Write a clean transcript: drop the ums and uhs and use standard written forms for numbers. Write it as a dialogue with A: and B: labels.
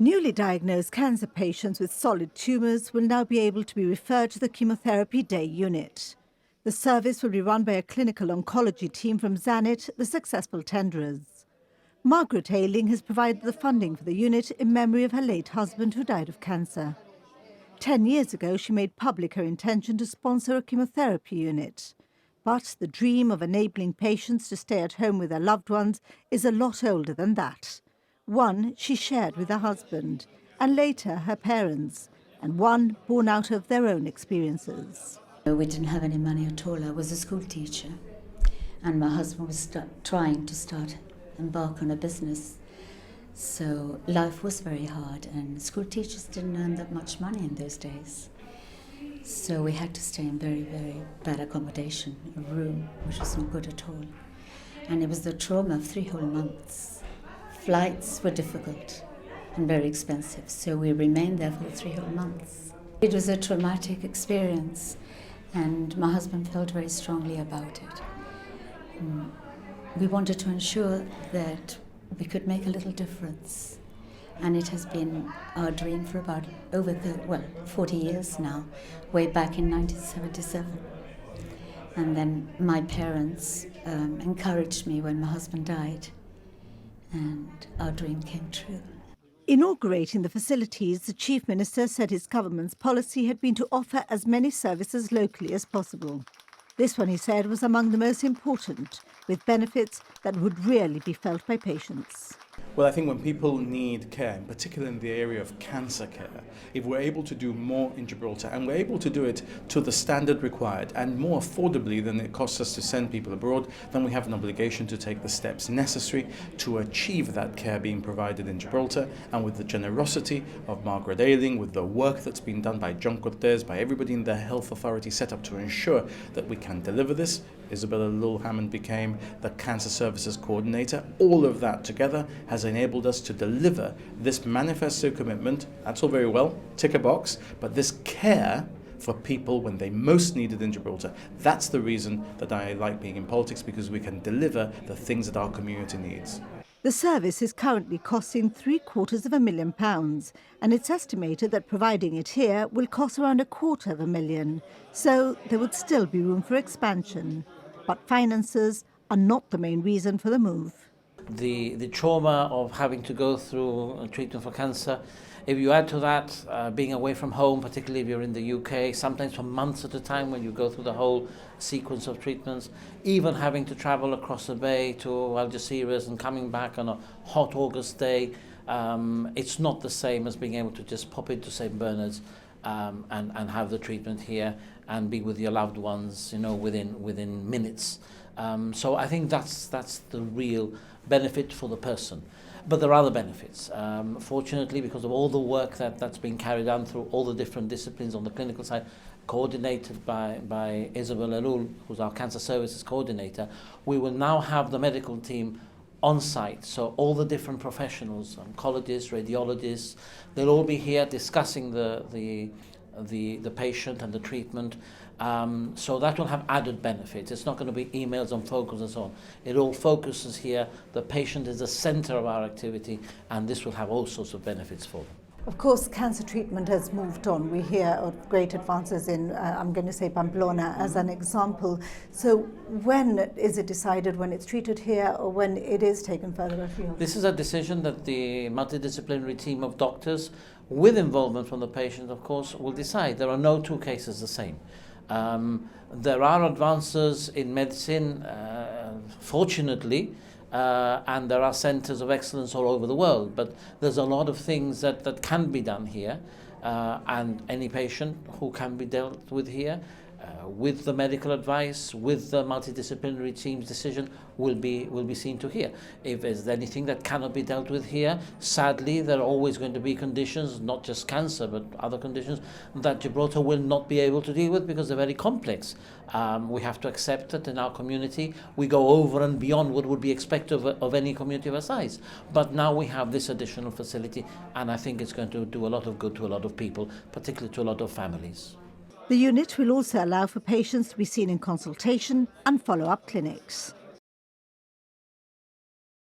A: Newly diagnosed cancer patients with solid tumours will now be able to be referred to the chemotherapy day unit. The service will be run by a clinical oncology team from Zanet, the successful tenderers. Margaret Ayling has provided the funding for the unit in memory of her late husband who died of cancer. 10 years ago, she made public her intention to sponsor a chemotherapy unit. But the dream of enabling patients to stay at home with their loved ones is a lot older than that. One she shared with her husband, and later her parents, and one born out of their own experiences.
B: We didn't have any money at all. I was a school teacher, and my husband was trying to embark on a business. So life was very hard, and school teachers didn't earn that much money in those days. So we had to stay in very, very bad accommodation, a room which was not good at all. And it was the trauma of 3 whole months. Flights were difficult and very expensive, so we remained there for 3 whole months. It was a traumatic experience, and my husband felt very strongly about it. We wanted to ensure that we could make a little difference, and it has been our dream for about 40 years now, way back in 1977. And then my parents encouraged me when my husband died, and our dream came true.
A: Inaugurating the facilities, the Chief Minister said his government's policy had been to offer as many services locally as possible. This one, he said, was among the most important, with benefits that would really be felt by patients.
C: Well, I think when people need care, in particular in the area of cancer care, if we're able to do more in Gibraltar, and we're able to do it to the standard required and more affordably than it costs us to send people abroad, then we have an obligation to take the steps necessary to achieve that care being provided in Gibraltar. And with the generosity of Margaret Ayling, with the work that's been done by John Cortez, by everybody in the health authority set up to ensure that we can deliver this, Isabella Lul-Hammond became the Cancer Services Coordinator. All of that together has enabled us to deliver this manifesto commitment. That's all very well, tick a box, but this care for people when they most need it in Gibraltar, that's the reason that I like being in politics, because we can deliver the things that our community needs.
A: The service is currently costing £750,000, and it's estimated that providing it here will cost around £250,000, so there would still be room for expansion. But finances are not the main reason for the move.
D: The trauma of having to go through treatment for cancer, if you add to that being away from home, particularly if you're in the UK, sometimes for months at a time when you go through the whole sequence of treatments, even having to travel across the bay to Algeciras and coming back on a hot August day, it's not the same as being able to just pop into St. Bernard's and have the treatment here and be with your loved ones, you know, within minutes. So I think that's the real benefit for the person. But there are other benefits. Fortunately, because of all the work that's been carried out through all the different disciplines on the clinical side, coordinated by Isabella Lul, who's our Cancer Services Coordinator, we will now have the medical team on site. So all the different professionals, oncologists, radiologists, they'll all be here discussing the patient and the treatment. So that will have added benefits. It's not going to be emails on focus and so on. It all focuses here. The patient is the center of our activity, and this will have all sorts of benefits for them.
A: Of course, cancer treatment has moved on. We hear of great advances in, I'm going to say Pamplona as an example. So when is it decided, when it's treated here or when it is taken further afield?
D: This is a decision that the multidisciplinary team of doctors, with involvement from the patient, of course, will decide. There are no 2 cases the same. There are advances in medicine, fortunately, and there are centres of excellence all over the world, but there's a lot of things that can be done here, and any patient who can be dealt with here, with the medical advice, with the multidisciplinary team's decision, will be seen to here. If there's anything that cannot be dealt with here, sadly, there are always going to be conditions, not just cancer, but other conditions, that Gibraltar will not be able to deal with because they're very complex. We have to accept that in our community, we go over and beyond what would be expected of any community of our size. But now we have this additional facility, and I think it's going to do a lot of good to a lot of people, particularly to a lot of families.
A: The unit will also allow for patients to be seen in consultation and follow-up clinics.